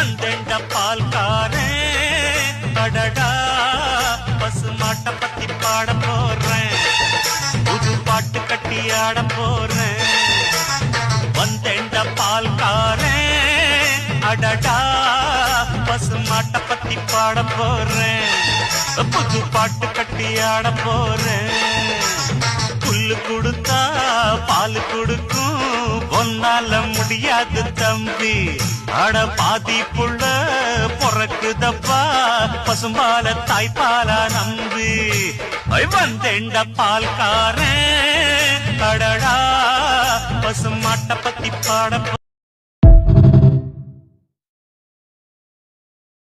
வந்தெண்ட பால்காரே அடடா பசுமாட்ட பத்தி பாட போறேன் புது பாட்டு கட்டி ஆட போறேன் வந்தெண்ட பால்காரே அடடா பசுமாட்ட பத்தி பாட போறேன் புது பாட்டு கட்டி ஆட போறேன் புல்லு கொடுத்தா பால் கொடுக்கும் ஒன்னால முடியாது தம்பி அட பாதி புள்ள பொறக்குதப்பா பசும்பால தாய்ப்பாலா நம்பி வந்தெண்ட பால்காரன் அடடா பசுமாட்ட பத்தி பாட